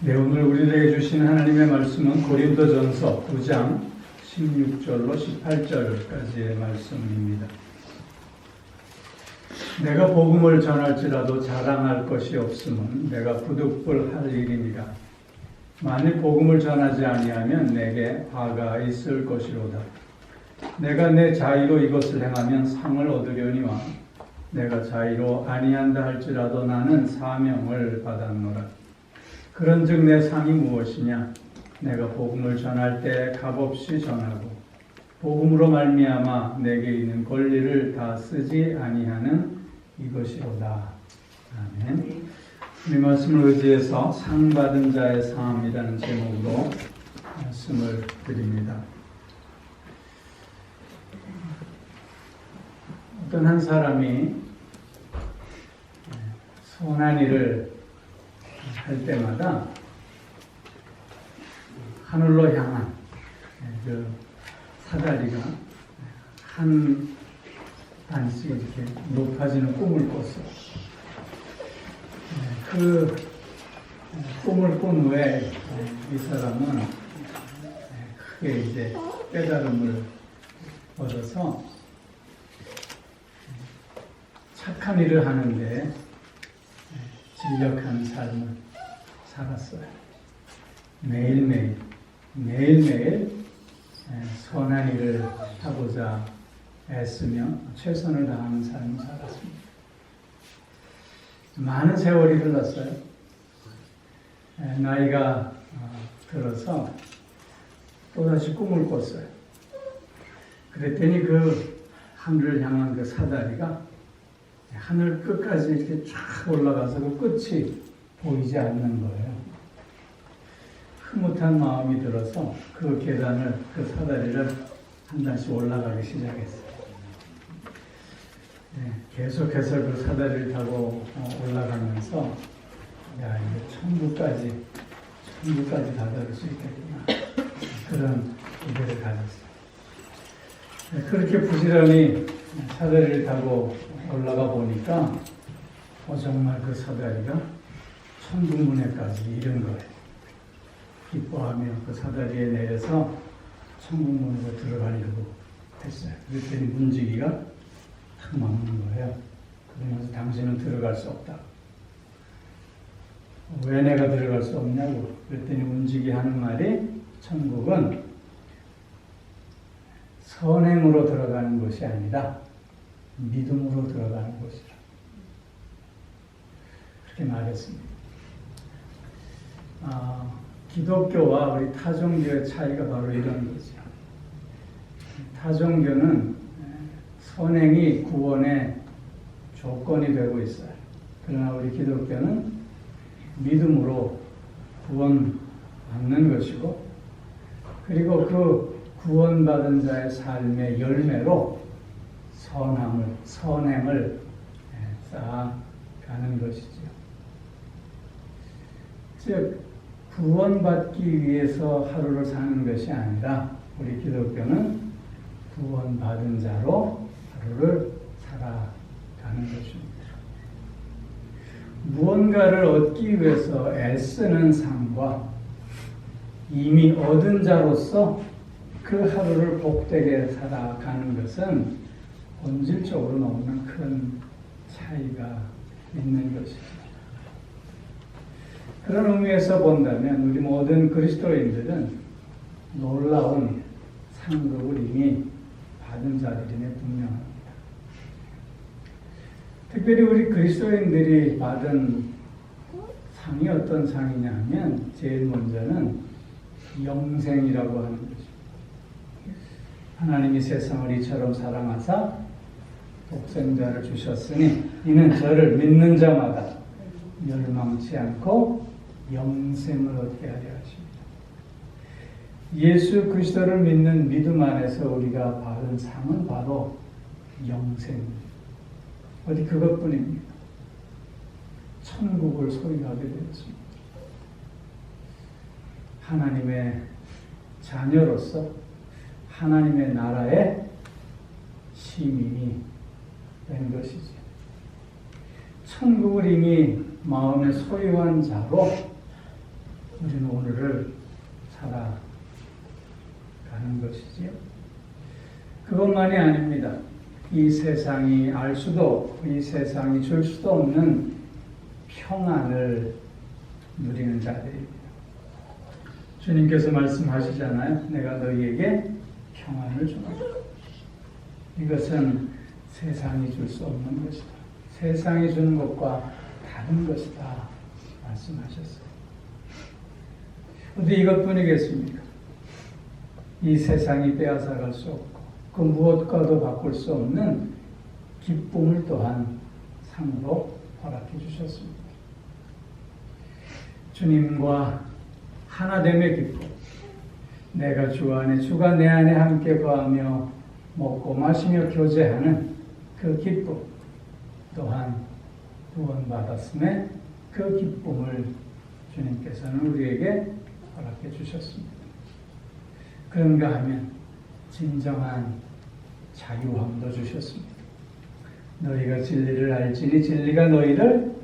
네, 오늘 우리에게 주신 하나님의 말씀은 고린도전서 9장 16절로 18절까지의 말씀입니다. 내가 복음을 전할지라도 자랑할 것이 없음은 내가 부득불할 일이니라. 만일 복음을 전하지 아니하면 내게 화가 있을 것이로다. 내가 내 자의로 이것을 행하면 상을 얻으려니와 내가 자의로 아니한다 할지라도 나는 사명을 받았노라. 그런즉 내 상이 무엇이냐? 내가 복음을 전할 때 값없이 전하고 복음으로 말미암아 내게 있는 권리를 다 쓰지 아니하는 이것이로다. 아멘. 이 말씀을 의지해서 상 받은 자의 삶이라는 제목으로 말씀을 드립니다. 어떤 한 사람이 선한 일을 할 때마다 하늘로 향한 그 사다리가 한 단씩 이렇게 높아지는 꿈을 꿨어요. 그 꿈을 꾼 후에 이 사람은 크게 이제 깨달음을 얻어서 착한 일을 하는데 진력한 삶을 살았어요. 매일매일 선한 일을 하고자 애쓰며 최선을 다하는 삶을 살았습니다. 많은 세월이 흘렀어요. 나이가 들어서 또다시 꿈을 꿨어요. 그랬더니 그 하늘을 향한 그 사다리가 하늘 끝까지 이렇게 쫙 올라가서 그 끝이 보이지 않는 거예요. 흐뭇한 마음이 들어서 그 계단을, 그 사다리를 한 단씩 올라가기 시작했어요. 계속해서 그 사다리를 타고 올라가면서 야, 이제 천국까지 다다를 수 있겠구나. 그런 기대를 가졌어요. 그렇게 부지런히 사다리를 타고 올라가 보니까 정말 그 사다리가 천국문에까지 이른 거예요. 기뻐하며 그 사다리에 내려서 천국문으로 들어가려고 했어요. 그랬더니 문지기가 탁 막는 거예요. 그러면서 당신은 들어갈 수 없다. 왜 내가 들어갈 수 없냐고. 그랬더니 문지기 하는 말이 천국은 선행으로 들어가는 것이 아니라 믿음으로 들어가는 것이라. 그렇게 말했습니다. 기독교와 우리 타종교의 차이가 바로 이런 거죠. 타종교는 선행이 구원의 조건이 되고 있어요. 그러나 우리 기독교는 믿음으로 구원받는 것이고, 그리고 그 구원받은 자의 삶의 열매로 선행을 쌓아가는 것이죠. 즉, 구원받기 위해서 하루를 사는 것이 아니라 우리 기독교는 구원받은 자로 하루를 살아가는 것입니다. 무언가를 얻기 위해서 애쓰는 삶과 이미 얻은 자로서 그 하루를 복되게 살아가는 것은 본질적으로 너무나 큰 차이가 있는 것입니다. 그런 의미에서 본다면 우리 모든 그리스도인들은 놀라운 상급을 이미 받은 자들임에 분명합니다. 특별히 우리 그리스도인들이 받은 상이 어떤 상이냐 하면 제일 먼저는 영생이라고 하는 것입니다. 하나님이 세상을 이처럼 사랑하사 독생자를 주셨으니 이는 저를 믿는 자마다 멸망치 않고 영생을 얻게 하려 하십니다. 예수 그리스도를 믿는 믿음 안에서 우리가 받은 상은 바로 영생입니다. 어디 그것뿐입니다. 천국을 소유하게 되었습니다. 하나님의 자녀로서 하나님의 나라의 시민이 된 것이죠. 천국을 이미 마음에 소유한 자로 우리는 오늘을 살아가는 것이지요. 그것만이 아닙니다. 이 세상이 알 수도 없고 이 세상이 줄 수도 없는 평안을 누리는 자들입니다. 주님께서 말씀하시잖아요. 내가 너희에게 평안을 주노라. 이것은 세상이 줄 수 없는 것이다. 세상이 주는 것과 다른 것이다. 말씀하셨어요. 어디 이것뿐이겠습니까? 이 세상이 빼앗아갈 수 없고 그 무엇과도 바꿀 수 없는 기쁨을 또한 상으로 허락해 주셨습니다. 주님과 하나됨의 기쁨, 내가 주 안에 주가 내 안에 함께 거하며 먹고 마시며 교제하는 그 기쁨, 또한 구원받았음에 그 기쁨을 주님께서는 우리에게 허락해 주셨습니다. 그런가 하면 진정한 자유함도 주셨습니다. 너희가 진리를 알지니 진리가 너희를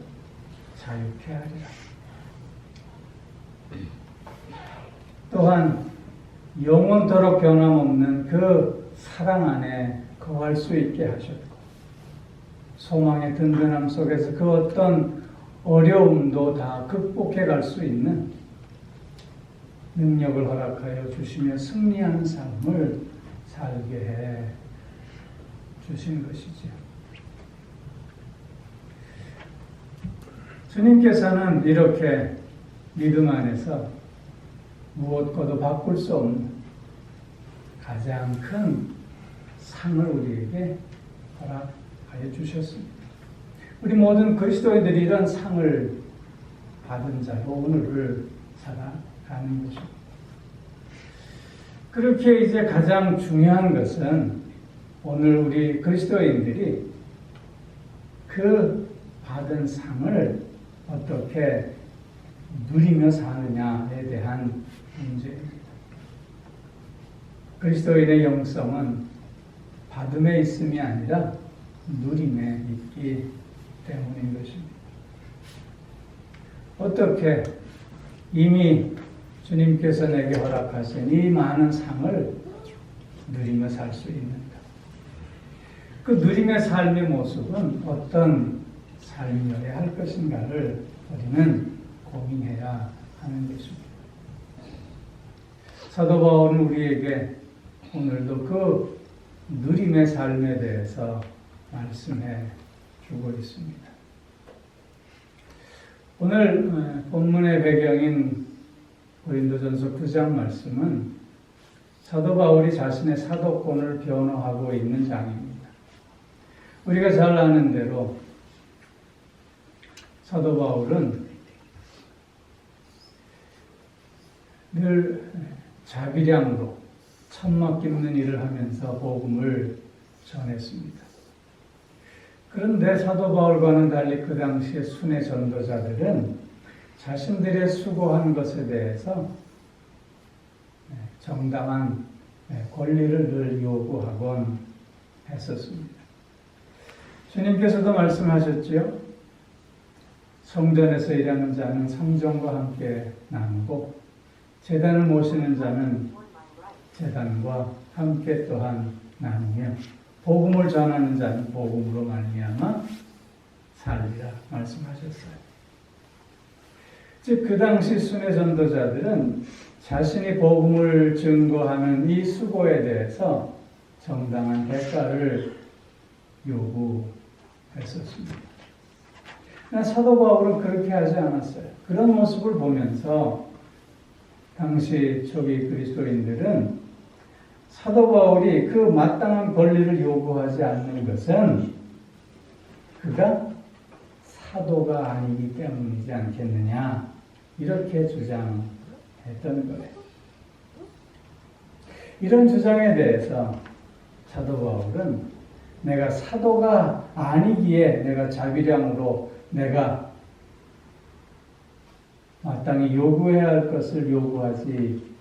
자유케 하리라. 또한 영원토록 변함없는 그 사랑 안에 거할 수 있게 하셨고 소망의 든든함 속에서 그 어떤 어려움도 다 극복해 갈 수 있는 능력을 허락하여 주시며 승리하는 삶을 살게 해 주신 것이죠. 주님께서는 이렇게 믿음 안에서 무엇과도 바꿀 수 없는 가장 큰 상을 우리에게 허락하여 주셨습니다. 우리 모든 그리스도인들이 이런 상을 받은 자로 오늘을 살아가는 것입니다. 그렇게 이제 가장 중요한 것은 오늘 우리 그리스도인들이 그 받은 상을 어떻게 누리며 사느냐에 대한 문제입니다. 그리스도인의 영성은 받음에 있음이 아니라 누림에 있기 때문인 것입니다. 어떻게 이미 주님께서 내게 허락하신 이 많은 상을 누리며 살 수 있는가? 그 누림의 삶의 모습은 어떤 삶이어야 할 것인가를 우리는 고민해야 하는 것입니다. 사도 바울은 우리에게 오늘도 그 누림의 삶에 대해서 말씀해 주고 있습니다. 오늘 본문의 배경인 고린도전서 9장 말씀은 사도 바울이 자신의 사도권을 변호하고 있는 장입니다. 우리가 잘 아는 대로 사도 바울은 늘 자비량으로 천막 깁는 일을 하면서 복음을 전했습니다. 그런데 사도 바울과는 달리 그 당시의 순회 전도자들은 자신들의 수고한 것에 대해서 정당한 권리를 늘 요구하곤 했었습니다. 주님께서도 말씀하셨지요. 성전에서 일하는 자는 성전과 함께 나누고 제단을 모시는 자는 제단과 함께 또한 나누며 복음을 전하는 자는 복음으로 말미암아 살리라 말씀하셨어요. 즉 그 당시 순회 전도자들은 자신이 복음을 증거하는 이 수고에 대해서 정당한 대가를 요구했었습니다. 그러나 사도 바울은 그렇게 하지 않았어요. 그런 모습을 보면서 당시 초기 그리스도인들은 사도 바울이 그 마땅한 권리를 요구하지 않는 것은 그가 사도가 아니기 때문이지 않겠느냐 이렇게 주장했던 거예요. 이런 주장에 대해서 사도 바울은 내가 사도가 아니기에 내가 자비량으로 내가 마땅히 요구해야 할 것을 요구하지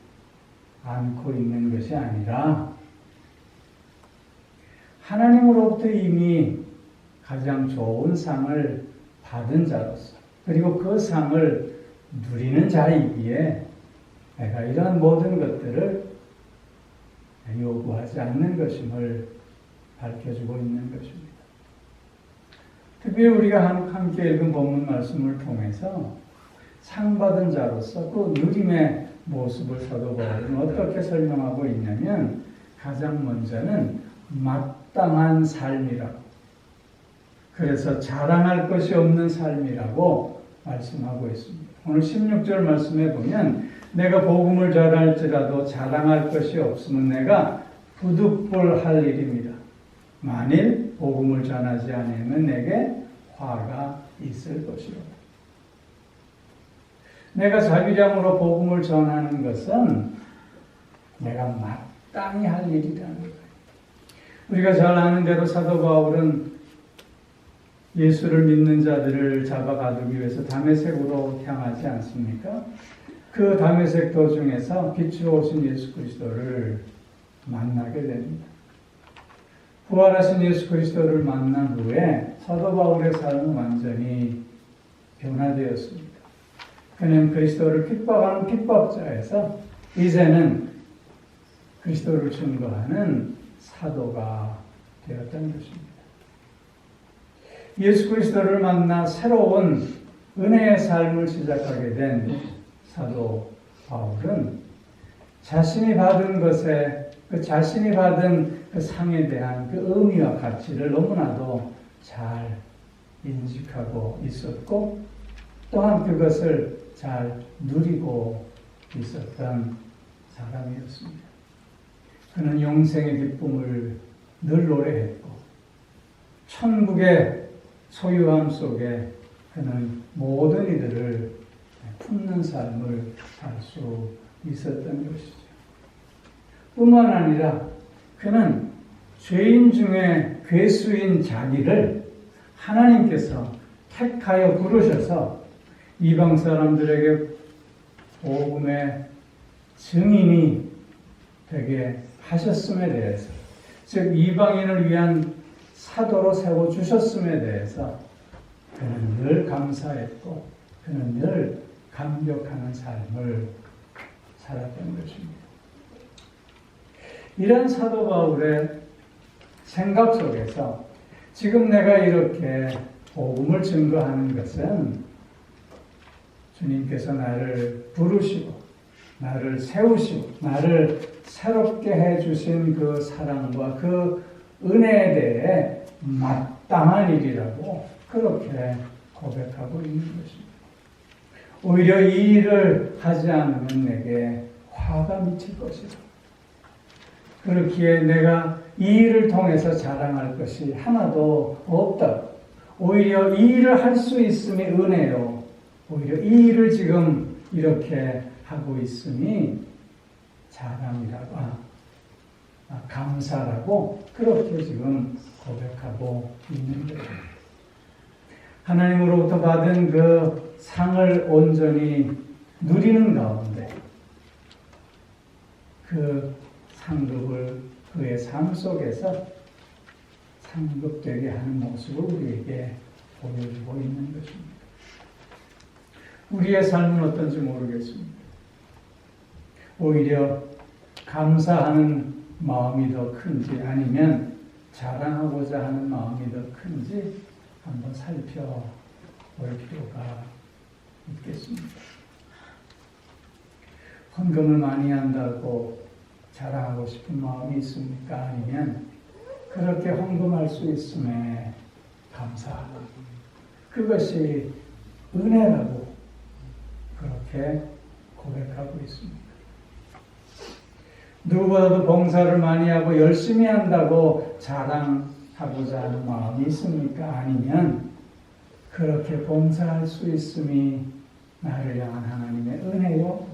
않고 있는 것이 아니라 하나님으로부터 이미 가장 좋은 상을 받은 자로서 그리고 그 상을 누리는 자이기에 내가 이런 모든 것들을 요구하지 않는 것임을 밝혀주고 있는 것입니다. 특별히 우리가 함께 읽은 본문 말씀을 통해서 상 받은 자로서 그 누림의 모습을 사도 바울은 어떻게 설명하고 있냐면 가장 먼저는 마땅한 삶이라고, 그래서 자랑할 것이 없는 삶이라고 말씀하고 있습니다. 오늘 16절 말씀에 보면 내가 복음을 전할지라도 자랑할 것이 없으면 내가 부득불할 일입니다. 만일 복음을 전하지 않으면 내게 화가 있을 것이로다. 내가 자기량으로 복음을 전하는 것은 내가 마땅히 할 일이라는 거예요. 우리가 잘 아는 대로 사도 바울은 예수를 믿는 자들을 잡아가두기 위해서 다메섹으로 향하지 않습니까? 그 다메섹 도중에서 빛으로 오신 예수 그리스도를 만나게 됩니다. 부활하신 예수 그리스도를 만난 후에 사도 바울의 삶은 완전히 변화되었습니다. 그는 그리스도를 핍박하는 핍박자에서 이제는 그리스도를 증거하는 사도가 되었던 것입니다. 예수 그리스도를 만나 새로운 은혜의 삶을 시작하게 된 사도 바울은 자신이 받은 것에 자신이 받은 그 상에 대한 그 의미와 가치를 너무나도 잘 인식하고 있었고 또한 그것을 잘 누리고 있었던 사람이었습니다. 그는永생의 기쁨을 늘 노래했고 천국의 소유함 속에 그는 모든 이들을 품는 삶을 살 수 있었던 것이죠. 뿐만 아니라 그는 죄인 중에 괴수인 자기를 하나님께서 택하여 부르셔서 이방 사람들에게 복음의 증인이 되게 하셨음에 대해서, 즉 이방인을 위한 사도로 세워주셨음에 대해서 그는 늘 감사했고 그는 늘 감격하는 삶을 살았던 것입니다. 이런 사도 바울의 생각 속에서 지금 내가 이렇게 복음을 증거하는 것은 주님께서 나를 부르시고 나를 세우시고 나를 새롭게 해주신 그 사랑과 그 은혜에 대해 마땅한 일이라고 그렇게 고백하고 있는 것입니다. 오히려 이 일을 하지 않으면 내게 화가 미칠 것이다. 그렇기에 내가 이 일을 통해서 자랑할 것이 하나도 없다. 오히려 이 일을 할 수 있음이 은혜요. 오히려 이 일을 지금 이렇게 하고 있음이 자랑이라고, 감사라고 그렇게 지금 고백하고 있는 거예요. 하나님으로부터 받은 그 상을 온전히 누리는 가운데 그 상급을 그의 삶 속에서 상급되게 하는 모습을 우리에게 보여주고 있는 것입니다. 우리의 삶은 어떤지 모르겠습니다. 오히려 감사하는 마음이 더 큰지 아니면 자랑하고자 하는 마음이 더 큰지 한번 살펴볼 필요가 있겠습니다. 헌금을 많이 한다고 자랑하고 싶은 마음이 있습니까? 아니면 그렇게 헌금할 수 있음에 감사하고 그것이 은혜라고 그렇게 고백하고 있습니다. 누구보다도 봉사를 많이 하고 열심히 한다고 자랑하고자 하는 마음이 있습니까? 아니면 그렇게 봉사할 수 있음이 나를 향한 하나님의 은혜요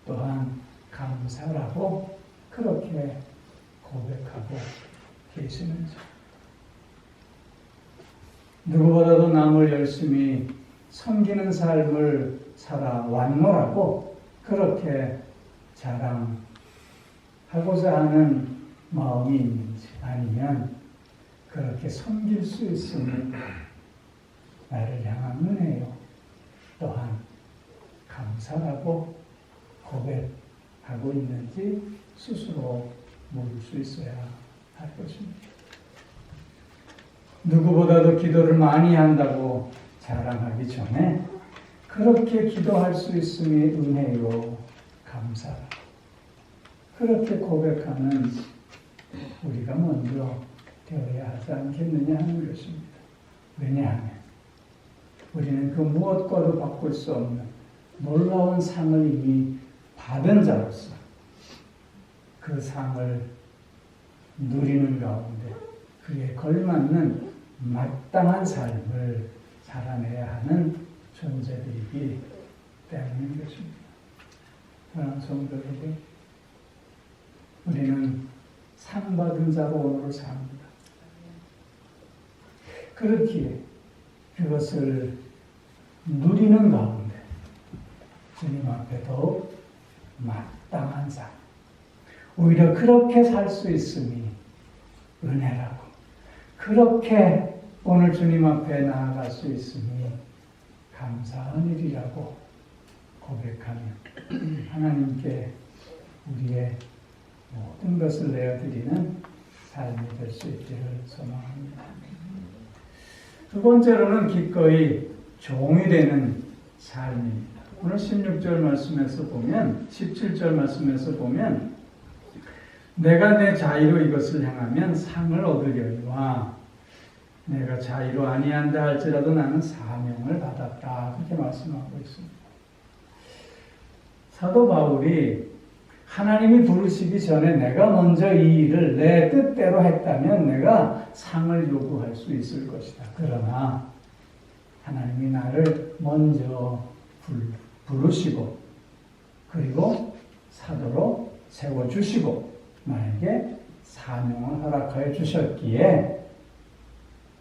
또한 감사라고 그렇게 고백하고 계시는지, 누구보다도 남을 열심히 섬기는 삶을 살아왔노라고 그렇게 자랑하고자 하는 마음이 있는지, 아니면 그렇게 섬길 수 있음이 나를 향한 은혜요 또한 감사라고 고백하고 있는지 스스로 물을 수 있어야 할 것입니다. 누구보다도 기도를 많이 한다고 자랑하기 전에 그렇게 기도할 수 있음이 은혜요, 감사라. 그렇게 고백하는 우리가 먼저 되어야 하지 않겠느냐 하는 것입니다. 왜냐하면 우리는 그 무엇과도 바꿀 수 없는 놀라운 상을 이미 받은 자로서 그 상을 누리는 가운데 그에 걸맞는 마땅한 삶을 살아내야 하는 존재들이기 때문인 것입니다. 사랑하는 성도 여러분, 우리는 상 받은 자로 오늘을 삽니다. 그렇기에 그것을 누리는 가운데 주님 앞에 더욱 마땅한 삶, 오히려 그렇게 살 수 있음이 은혜라고, 그렇게 오늘 주님 앞에 나아갈 수 있음이 감사한 일이라고 고백하며 하나님께 우리의 모든 것을 내어드리는 삶이 될 수 있기를 소망합니다. 두 번째로는 기꺼이 종이 되는 삶입니다. 오늘 16절 말씀에서 보면, 17절 말씀에서 보면, 내가 내 자의로 이것을 향하면 상을 얻으려니와 내가 자의로 아니한다 할지라도 나는 사명을 받았다. 그렇게 말씀하고 있습니다. 사도 바울이 하나님이 부르시기 전에 내가 먼저 이 일을 내 뜻대로 했다면 내가 상을 요구할 수 있을 것이다. 그러나 하나님이 나를 먼저 부르시고 그리고 사도로 세워주시고 나에게 사명을 허락하여 주셨기에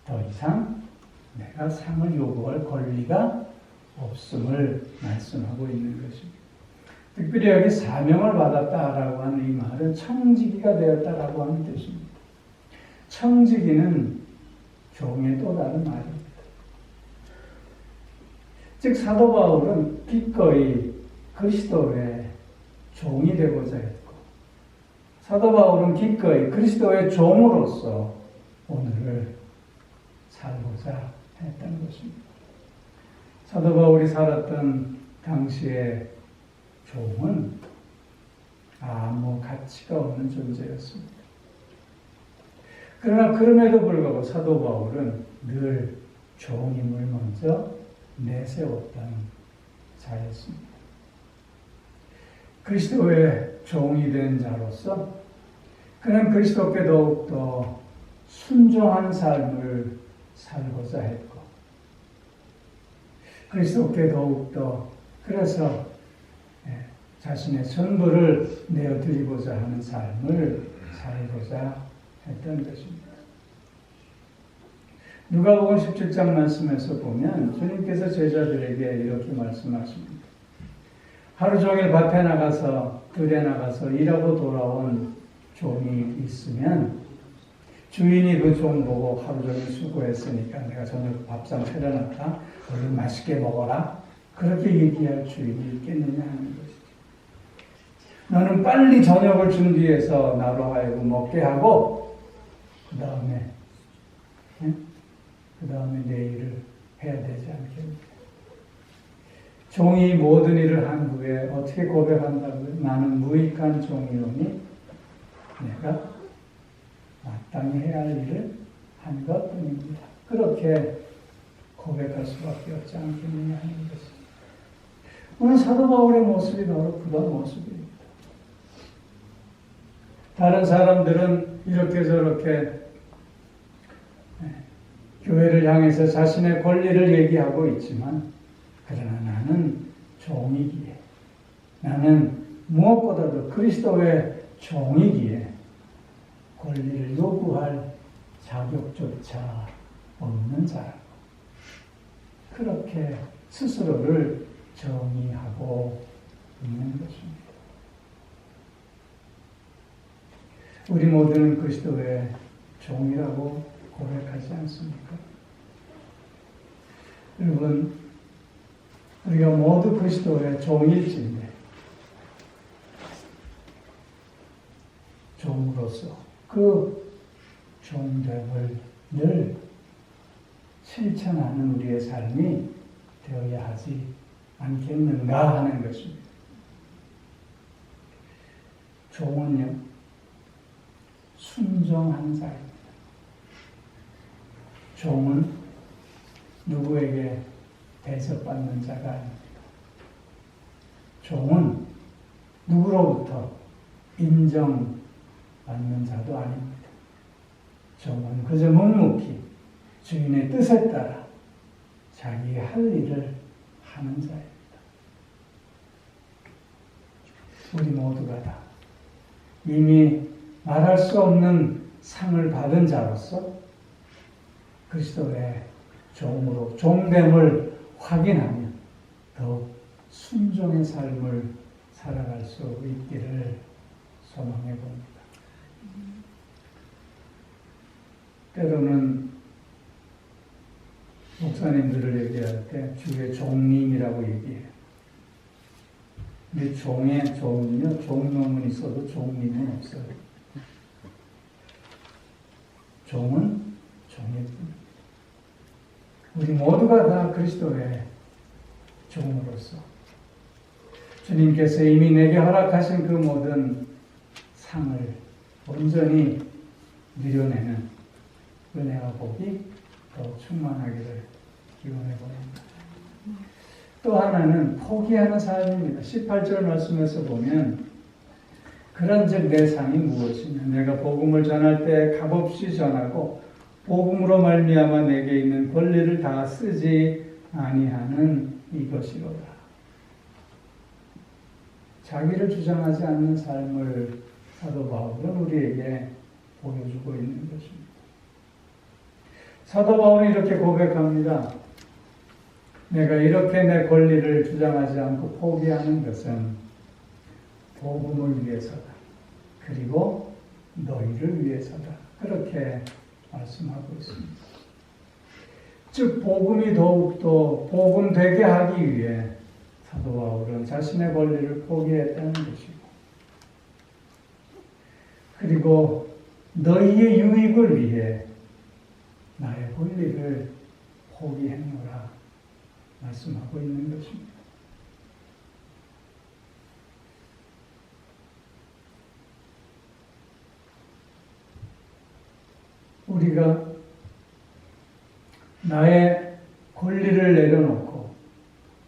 더 이상 내가 상을 요구할 권리가 없음을 말씀하고 있는 것입니다. 특별히 여기 사명을 받았다라고 하는 이 말은 청지기가 되었다라고 하는 뜻입니다. 청지기는 종의 또 다른 말입니다. 즉 사도 바울은 기꺼이 그리스도의 종이 되고자 했고, 사도 바울은 기꺼이 그리스도의 종으로서 오늘을 살고자 했던 것입니다. 사도 바울이 살았던 당시의 종은 아무 가치가 없는 존재였습니다. 그러나 그럼에도 불구하고 사도 바울은 늘 종임을 먼저 내세웠던 자였습니다. 그리스도의 종이 된 자로서 그는 그리스도께 더욱더 순종한 삶을 살고자 했고, 그리스도께 더욱더 그래서 자신의 전부를 내어드리고자 하는 삶을 살고자 했던 것입니다. 누가복음 17장 말씀에서 보면 주님께서 제자들에게 이렇게 말씀하십니다. 하루 종일 밭에 나가서 들에 나가서 일하고 돌아온 종이 있으면 주인이 그 종 보고 하루 종일 수고했으니까 내가 저녁 밥상 차려놨다. 얼른 맛있게 먹어라. 그렇게 얘기할 주인이 있겠느냐 하는 것이죠. 너는 빨리 저녁을 준비해서 나로 하여금 먹게 하고 그 다음에 내 일을 해야 되지 않겠느냐. 종이 모든 일을 한 후에 어떻게 고백한다고요? 나는 무익한 종이오니 내가 마땅히 해야 할 일을 한 것뿐입니다. 그렇게 고백할 수밖에 없지 않겠느냐 하는 것입니다. 오늘 사도 바울의 모습이 바로 그런 모습입니다. 다른 사람들은 이렇게 저렇게 교회를 향해서 자신의 권리를 얘기하고 있지만, 그러나 나는 종이기에, 나는 무엇보다도 그리스도의 종이기에 권리를 요구할 자격조차 없는 자라고 그렇게 스스로를 정의하고 있는 것입니다. 우리 모두는 그리스도의 종이라고 고백하지 않습니까? 여러분, 우리가 모두 그리스도의 종일진데 종으로서 그 종됨을 늘 실천하는 우리의 삶이 되어야 하지 않겠는가 하는 것입니다. 종은요, 순종하는 자입니다. 종은 누구에게 대접받는 자가 아닙니다. 종은 누구로부터 인정받는 자도 아닙니다. 종은 그저 묵묵히 주인의 뜻에 따라 자기의 할 일을 하는 자입니다. 우리 모두가 다 이미 말할 수 없는 상을 받은 자로서 그리스도의 종으로 종됨을 확인하며 더욱 순종의 삶을 살아갈 수 있기를 소망해 봅니다. 때로는 목사님들을 얘기할 때 주의 종님이라고 얘기해요. 근데 종의 종은요, 종놈은 있어도 종님은 없어요. 종은 종일 뿐입니다. 우리 모두가 다 그리스도의 종으로서 주님께서 이미 내게 허락하신 그 모든 상을 온전히 누려내는 은혜와 복이 더 충만하기를 기원해 봅니다. 또 하나는 포기하는 삶입니다. 18절 말씀에서 보면 그런즉 내 상이 무엇이냐 내가 복음을 전할 때 값없이 전하고 복음으로 말미암아 내게 있는 권리를 다 쓰지 아니하는 이것이로다. 자기를 주장하지 않는 삶을 사도 바울은 우리에게 보여주고 있는 것입니다. 사도 바울은 이렇게 고백합니다. 내가 이렇게 내 권리를 주장하지 않고 포기하는 것은 복음을 위해서다. 그리고 너희를 위해서다. 그렇게 말씀하고 있습니다. 즉 복음이 더욱더 복음 되게 하기 위해 사도 바울은 자신의 권리를 포기했다는 것이고 그리고 너희의 유익을 위해 나의 권리를 포기했노라 말씀하고 있는 것입니다. 우리가 나의 권리를 내려놓고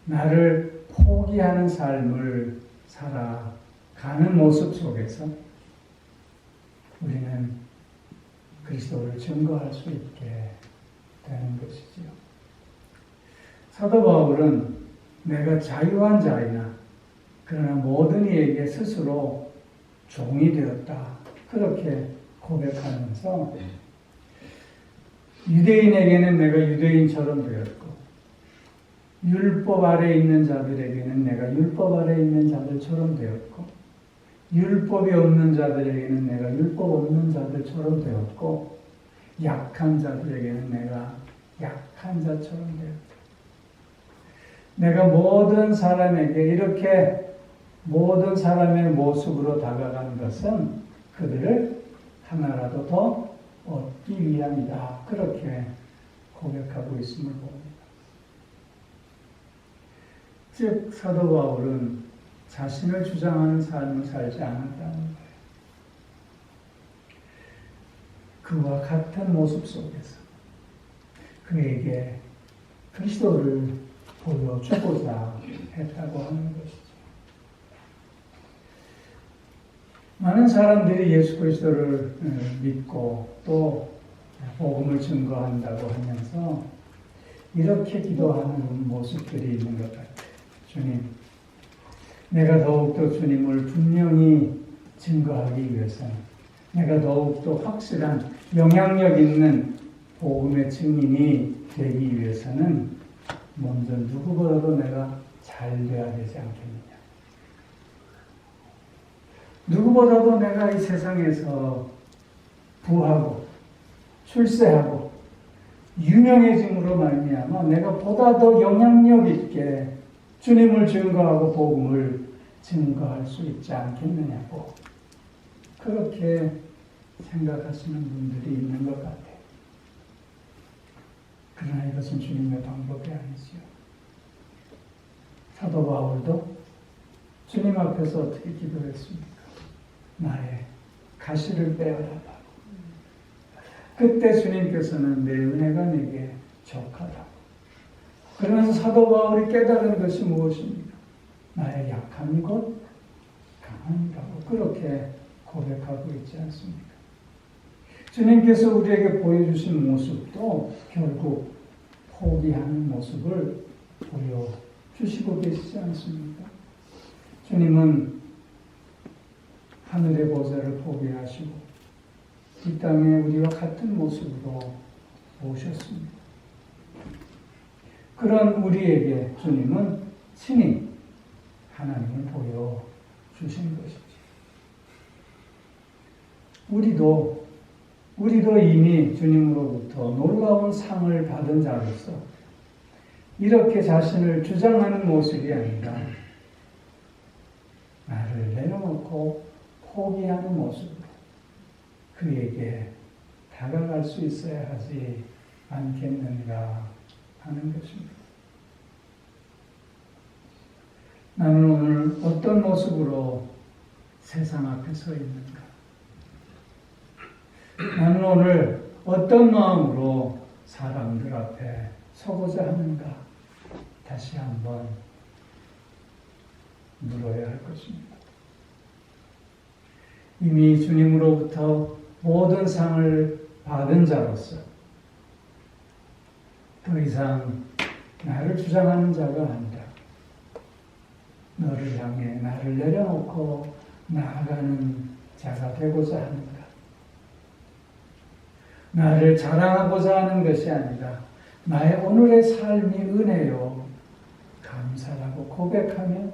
나를 포기하는 삶을 살아가는 모습 속에서 우리는 그리스도를 증거할 수 있게 되는 것이지요. 사도 바울은 내가 자유한 자이나 그러나 모든 이에게 스스로 종이 되었다. 그렇게 고백하면서 유대인에게는 내가 유대인처럼 되었고 율법 아래 있는 자들에게는 내가 율법 아래 있는 자들처럼 되었고 율법이 없는 자들에게는 내가 율법 없는 자들처럼 되었고 약한 자들에게는 내가 약한 자처럼 되었다. 내가 모든 사람에게 이렇게 모든 사람의 모습으로 다가간 것은 그들을 하나라도 더 얻기 위함이다. 그렇게 고백하고 있음을 봅니다. 즉 사도 바울은 자신을 주장하는 삶을 살지 않았다는 거예요. 그와 같은 모습 속에서 그에게 그리스도를 보여주고자 했다고 하는 것이죠. 많은 사람들이 예수 그리스도를 믿고 또 복음을 증거한다고 하면서 이렇게 기도하는 모습들이 있는 것 같아요. 주님, 내가 더욱더 주님을 분명히 증거하기 위해서는 내가 더욱더 확실한 영향력 있는 복음의 증인이 되기 위해서는 먼저 누구보다도 내가 잘 돼야 되지 않겠느냐. 누구보다도 내가 이 세상에서 부하고 출세하고 유명해짐으로 말미암아 내가 보다 더 영향력 있게 주님을 증거하고 복음을 증거할 수 있지 않겠느냐고 그렇게 생각하시는 분들이 있는 것 같아요. 그러나 이것은 주님의 방법이 아니지요. 사도 바울도 주님 앞에서 어떻게 기도했습니까? 나의 가시를 빼어라라고. 그때 주님께서는 내 은혜가 내게 족하다고. 그러면서 사도 바울이 깨달은 것이 무엇입니까? 나의 약함이 곧 강함이라고 그렇게 고백하고 있지 않습니까? 주님께서 우리에게 보여주신 모습도 결국 포기하는 모습을 보여주시고 계시지 않습니까? 주님은 하늘의 보좌를 포기하시고 이 땅에 우리와 같은 모습으로 오셨습니다. 그런 우리에게 주님은 친히 하나님을 보여주신 것이죠. 우리도 이미 주님으로부터 놀라운 상을 받은 자로서 이렇게 자신을 주장하는 모습이 아니라 나를 내려놓고 포기하는 모습으로 그에게 다가갈 수 있어야 하지 않겠는가 하는 것입니다. 나는 오늘 어떤 모습으로 세상 앞에 서 있는가? 나는 오늘 어떤 마음으로 사람들 앞에 서고자 하는가? 다시 한번 물어야 할 것입니다. 이미 주님으로부터 모든 상을 받은 자로서 더 이상 나를 주장하는 자가 아니라 너를 향해 나를 내려놓고 나아가는 자가 되고자 하는가? 나를 자랑하고자 하는 것이 아니라 나의 오늘의 삶이 은혜요 감사라고 고백하며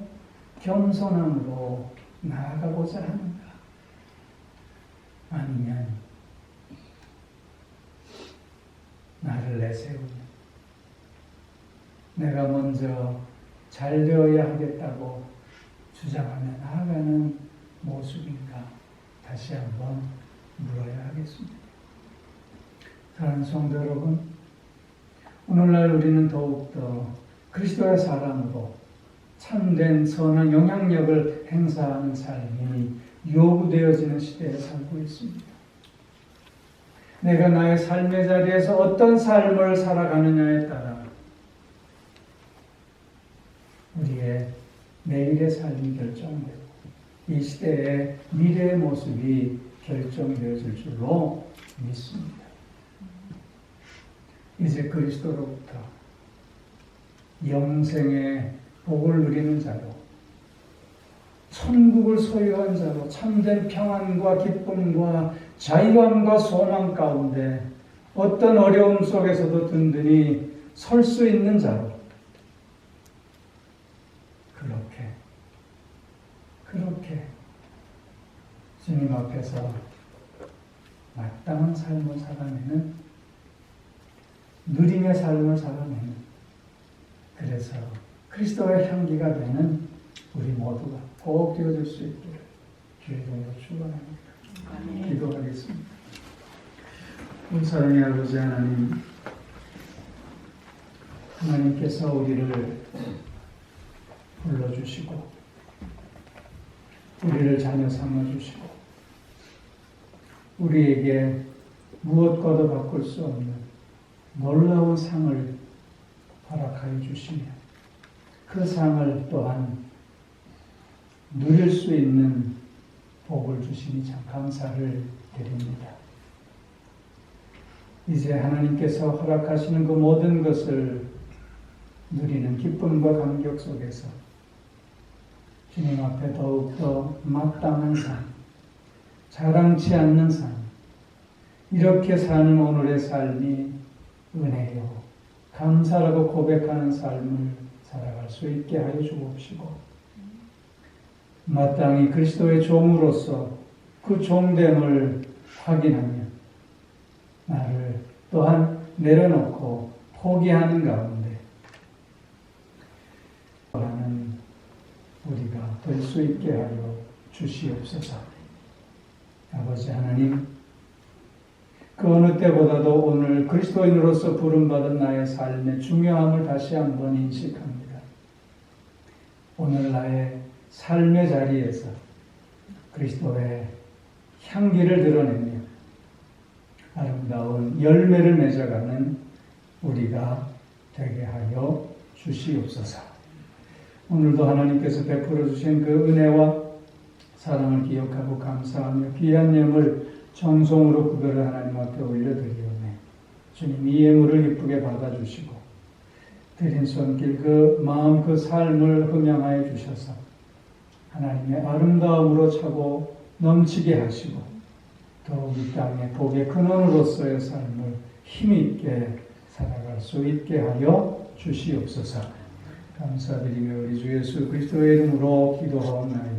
겸손함으로 나아가고자 하는가? 아니면 나를 내세우며 내가 먼저 잘 되어야 하겠다고 주장하며 나아가는 모습인가? 다시 한번 물어야 하겠습니다. 사랑하는 성도 여러분, 오늘날 우리는 더욱더 그리스도의 사랑으로 참된 선한 영향력을 행사하는 삶이 요구되어지는 시대에 살고 있습니다. 내가 나의 삶의 자리에서 어떤 삶을 살아가느냐에 따라 우리의 내일의 삶이 결정되고 이 시대의 미래의 모습이 결정되어질 줄로 믿습니다. 이제 그리스도로부터 영생의 복을 누리는 자로 천국을 소유한 자로 참된 평안과 기쁨과 자유함과 소망 가운데 어떤 어려움 속에서도 든든히 설 수 있는 자로 그렇게 주님 앞에서 마땅한 삶을 살아내는 누림의 삶을 살아내는 그래서 그리스도의 향기가 되는 우리 모두가 꼭 되어질 수 있기를 주의 이름으로 축원합니다. 기도하겠습니다. 우리 사랑의 아버지 하나님, 하나님께서 우리를 불러주시고 우리를 자녀 삼아주시고 우리에게 무엇과도 바꿀 수 없는 놀라운 상을 허락하여 주시며 그 상을 또한 누릴 수 있는 복을 주시니 참 감사를 드립니다. 이제 하나님께서 허락하시는 그 모든 것을 누리는 기쁨과 감격 속에서 주님 앞에 더욱더 마땅한 삶, 자랑치 않는 삶, 이렇게 사는 오늘의 삶이 은혜요, 감사라고 고백하는 삶을 살아갈 수 있게 하여 주옵시고 마땅히 그리스도의 종으로서 그 종됨을 확인하며 나를 또한 내려놓고 포기하는 가운데 될 수 있게 하여 주시옵소서. 아버지 하나님, 그 어느 때보다도 오늘 그리스도인으로서 부름받은 나의 삶의 중요함을 다시 한번 인식합니다. 오늘 나의 삶의 자리에서 그리스도의 향기를 드러내며 아름다운 열매를 맺어가는 우리가 되게 하여 주시옵소서. 오늘도 하나님께서 베풀어 주신 그 은혜와 사랑을 기억하고 감사하며 귀한 예물 정성으로 그거를 하나님 앞에 올려드리오매 주님 이 예물을 기쁘게 받아주시고 드린 손길 그 마음 그 삶을 흠양하여 주셔서 하나님의 아름다움으로 차고 넘치게 하시고 더욱 이 땅의 복의 근원으로서의 삶을 힘있게 살아갈 수 있게 하여 주시옵소서. 감사드리며 우리 주 예수 그리스도의 이름으로 기도하옵나이다.